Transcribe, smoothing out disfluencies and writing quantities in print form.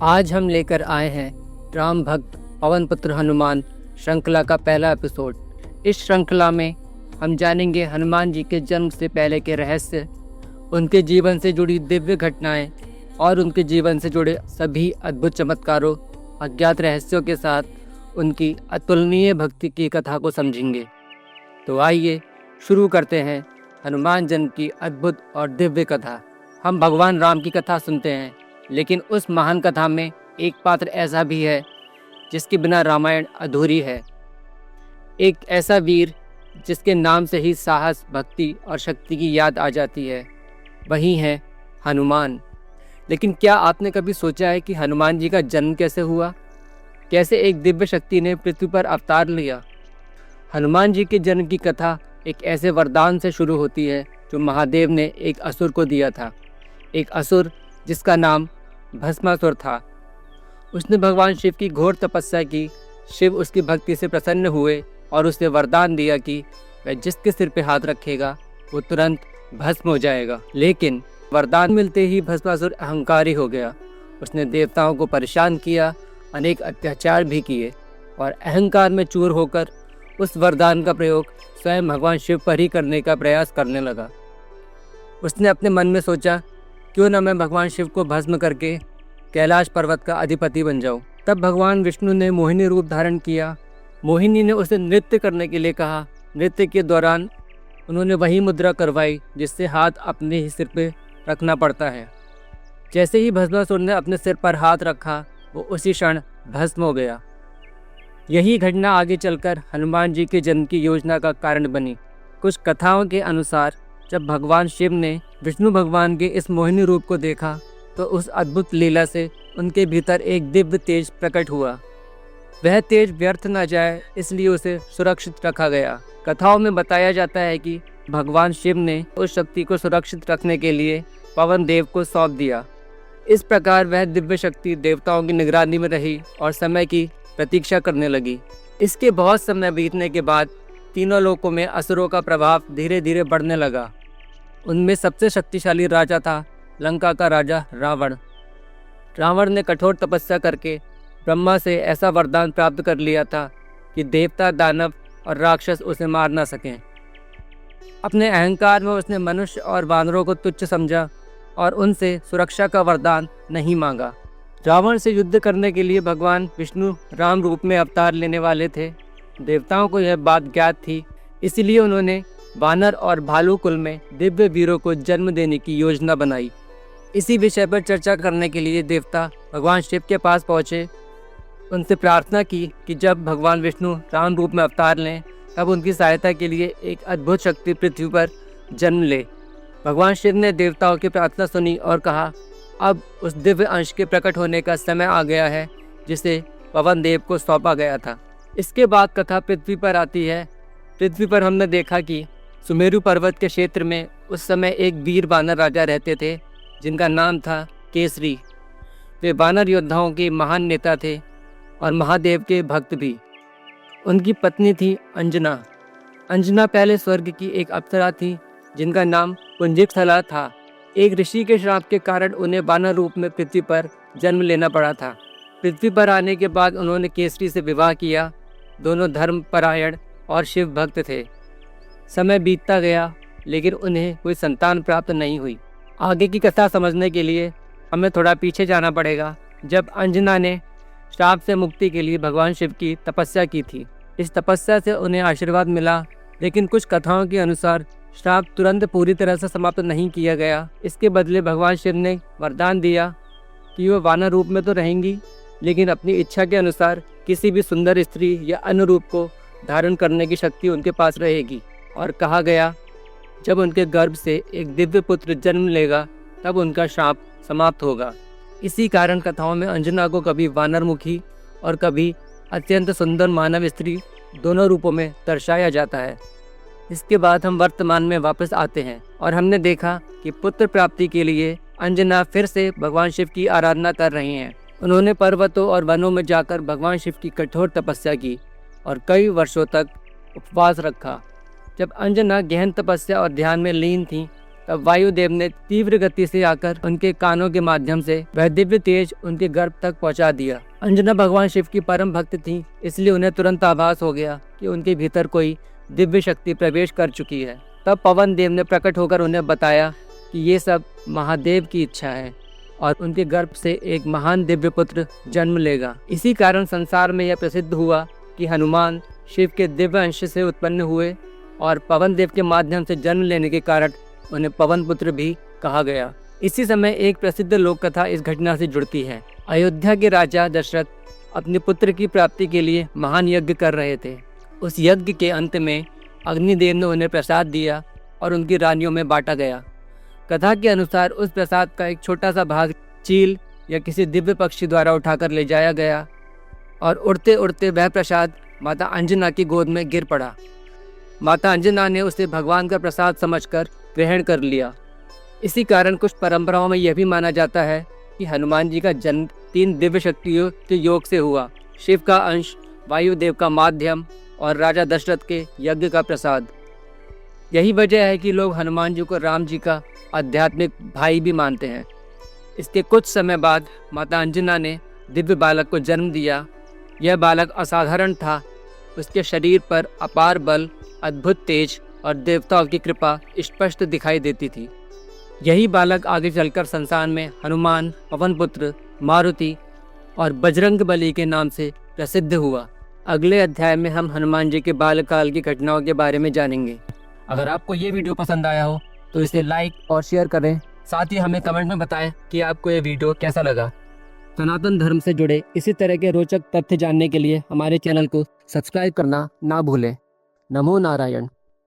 आज हम लेकर आए हैं राम भक्त पवन पुत्र हनुमान श्रृंखला का पहला एपिसोड। इस श्रृंखला में हम जानेंगे हनुमान जी के जन्म से पहले के रहस्य, उनके जीवन से जुड़ी दिव्य घटनाएं और उनके जीवन से जुड़े सभी अद्भुत चमत्कारों, अज्ञात रहस्यों के साथ उनकी अतुलनीय भक्ति की कथा को समझेंगे। तो आइए शुरू करते हैं हनुमान जन्म की अद्भुत और दिव्य कथा। हम भगवान राम की कथा सुनते हैं, लेकिन उस महान कथा में एक पात्र ऐसा भी है जिसके बिना रामायण अधूरी है। एक ऐसा वीर जिसके नाम से ही साहस, भक्ति और शक्ति की याद आ जाती है, वही है हनुमान। लेकिन क्या आपने कभी सोचा है कि हनुमान जी का जन्म कैसे हुआ? कैसे एक दिव्य शक्ति ने पृथ्वी पर अवतार लिया? हनुमान जी के जन्म की कथा एक ऐसे वरदान से शुरू होती है जो महादेव ने एक असुर को दिया था। एक असुर जिसका नाम भस्मासुर था। उसने भगवान शिव की घोर तपस्या की। शिव उसकी भक्ति से प्रसन्न हुए और उसे वरदान दिया कि वह जिसके सिर पे हाथ रखेगा वो तुरंत भस्म हो जाएगा। लेकिन वरदान मिलते ही भस्मासुर अहंकारी हो गया। उसने देवताओं को परेशान किया, अनेक अत्याचार भी किए और अहंकार में चूर होकर उस वरदान का प्रयोग स्वयं भगवान शिव पर ही करने का प्रयास करने लगा। उसने अपने मन में सोचा, क्यों न मैं भगवान शिव को भस्म करके कैलाश पर्वत का अधिपति बन जाऊं। तब भगवान विष्णु ने मोहिनी रूप धारण किया। मोहिनी ने उसे नृत्य करने के लिए कहा। नृत्य के दौरान उन्होंने वही मुद्रा करवाई जिससे हाथ अपने ही सिर पे रखना पड़ता है। जैसे ही भस्मासुर ने अपने सिर पर हाथ रखा, वो उसी क्षण भस्म हो गया। यही घटना आगे चलकर हनुमान जी के जन्म की योजना का कारण बनी। कुछ कथाओं के अनुसार जब भगवान शिव ने विष्णु भगवान के इस मोहिनी रूप को देखा तो उस अद्भुत लीला से उनके भीतर एक दिव्य तेज प्रकट हुआ। वह तेज व्यर्थ न जाए इसलिए उसे सुरक्षित रखा गया। कथाओं में बताया जाता है कि भगवान शिव ने उस शक्ति को सुरक्षित रखने के लिए पवन देव को सौंप दिया। इस प्रकार वह दिव्य शक्ति देवताओं की निगरानी में रही और समय की प्रतीक्षा करने लगी। इसके बहुत समय बीतने के बाद तीनों लोकों में असुरों का प्रभाव धीरे धीरे बढ़ने लगा। उनमें सबसे शक्तिशाली राजा था लंका का राजा रावण। रावण ने कठोर तपस्या करके ब्रह्मा से ऐसा वरदान प्राप्त कर लिया था कि देवता, दानव और राक्षस उसे मार न सकें। अपने अहंकार में उसने मनुष्य और वानरों को तुच्छ समझा और उनसे सुरक्षा का वरदान नहीं मांगा। रावण से युद्ध करने के लिए भगवान विष्णु राम रूप में अवतार लेने वाले थे। देवताओं को यह बात ज्ञात थी, इसलिए उन्होंने वानर और भालू कुल में दिव्य वीरों को जन्म देने की योजना बनाई। इसी विषय पर चर्चा करने के लिए देवता भगवान शिव के पास पहुँचे। उनसे प्रार्थना की कि जब भगवान विष्णु राम रूप में अवतार लें तब उनकी सहायता के लिए एक अद्भुत शक्ति पृथ्वी पर जन्म ले। भगवान शिव ने देवताओं की प्रार्थना सुनी और कहा, अब उस दिव्य अंश के प्रकट होने का समय आ गया है जिसे पवन देव को सौंपा गया था। इसके बाद कथा पृथ्वी पर आती है। पृथ्वी पर हमने देखा कि सुमेरु पर्वत के क्षेत्र में उस समय एक वीर वानर राजा रहते थे जिनका नाम था केसरी। वे वानर योद्धाओं के महान नेता थे और महादेव के भक्त भी। उनकी पत्नी थी अंजना। अंजना पहले स्वर्ग की एक अप्सरा थी जिनका नाम पुंजिकसला था। एक ऋषि के श्राप के कारण उन्हें वानर रूप में पृथ्वी पर जन्म लेना पड़ा था। पृथ्वी पर आने के बाद उन्होंने केसरी से विवाह किया। दोनों धर्मपरायण और शिव भक्त थे। समय बीतता गया लेकिन उन्हें कोई संतान प्राप्त नहीं हुई। आगे की कथा समझने के लिए हमें थोड़ा पीछे जाना पड़ेगा, जब अंजना ने श्राप से मुक्ति के लिए भगवान शिव की तपस्या की थी। इस तपस्या से उन्हें आशीर्वाद मिला, लेकिन कुछ कथाओं के अनुसार श्राप तुरंत पूरी तरह से समाप्त नहीं किया गया। इसके बदले भगवान शिव ने वरदान दिया कि वह वानर रूप में तो रहेंगी, लेकिन अपनी इच्छा के अनुसार किसी भी सुंदर स्त्री या अन्य रूप को धारण करने की शक्ति उनके पास रहेगी। और कहा गया, जब उनके गर्भ से एक दिव्य पुत्र जन्म लेगा तब उनका श्राप समाप्त होगा। इसी कारण कथाओं में अंजना को कभी वानर मुखी और कभी अत्यंत सुंदर मानव स्त्री दोनों रूपों में दर्शाया जाता है। इसके बाद हम वर्तमान में वापस आते हैं और हमने देखा कि पुत्र प्राप्ति के लिए अंजना फिर से भगवान शिव की आराधना कर रही हैं। उन्होंने पर्वतों और वनों में जाकर भगवान शिव की कठोर तपस्या की और कई वर्षों तक उपवास रखा। जब अंजना गहन तपस्या और ध्यान में लीन थी तब वायुदेव ने तीव्र गति से आकर उनके कानों के माध्यम से वह दिव्य तेज उनके गर्भ तक पहुंचा दिया। अंजना भगवान शिव की परम भक्त थी, इसलिए उन्हें तुरंत आभास हो गया कि उनके भीतर कोई दिव्य शक्ति प्रवेश कर चुकी है। तब पवन देव ने प्रकट होकर उन्हें बताया कि ये सब महादेव की इच्छा है और उनके गर्भ से एक महान दिव्य पुत्र जन्म लेगा। इसी कारण संसार में यह प्रसिद्ध हुआ कि हनुमान शिव के दिव्य अंश से उत्पन्न हुए और पवन देव के माध्यम से जन्म लेने के कारण उन्हें पवन पुत्र भी कहा गया। इसी समय एक प्रसिद्ध लोक कथा इस घटना से जुड़ती है। अयोध्या के राजा दशरथ अपने पुत्र की प्राप्ति के लिए महान यज्ञ कर रहे थे। उस यज्ञ के अंत में अग्निदेव ने उन्हें प्रसाद दिया और उनकी रानियों में बांटा गया। कथा के अनुसार उस प्रसाद का एक छोटा सा भाग चील या किसी दिव्य पक्षी द्वारा उठाकर ले जाया गया और उड़ते उड़ते वह प्रसाद माता अंजना की गोद में गिर पड़ा। माता अंजना ने उसे भगवान का प्रसाद समझकर ग्रहण कर लिया। इसी कारण कुछ परंपराओं में यह भी माना जाता है कि हनुमान जी का जन्म 3 दिव्य शक्तियों के योग से हुआ, शिव का अंश, वायुदेव का माध्यम और राजा दशरथ के यज्ञ का प्रसाद। यही वजह है कि लोग हनुमान जी को राम जी का आध्यात्मिक भाई भी मानते हैं। इसके कुछ समय बाद माता अंजना ने दिव्य बालक को जन्म दिया। यह बालक असाधारण था। उसके शरीर पर अपार बल, अद्भुत तेज और देवताओं की कृपा स्पष्ट दिखाई देती थी। यही बालक आगे चलकर संसार में हनुमान, पवन पुत्र, मारुति और बजरंग बली के नाम से प्रसिद्ध हुआ। अगले अध्याय में हम हनुमान जी के बालकाल की घटनाओं के बारे में जानेंगे। अगर आपको ये वीडियो पसंद आया हो तो इसे लाइक और शेयर करें। साथ ही हमें कमेंट में बताएं कि आपको ये वीडियो कैसा लगा। सनातन धर्म से जुड़े इसी तरह के रोचक तथ्य जानने के लिए हमारे चैनल को सब्सक्राइब करना ना भूलें। नमो नारायण।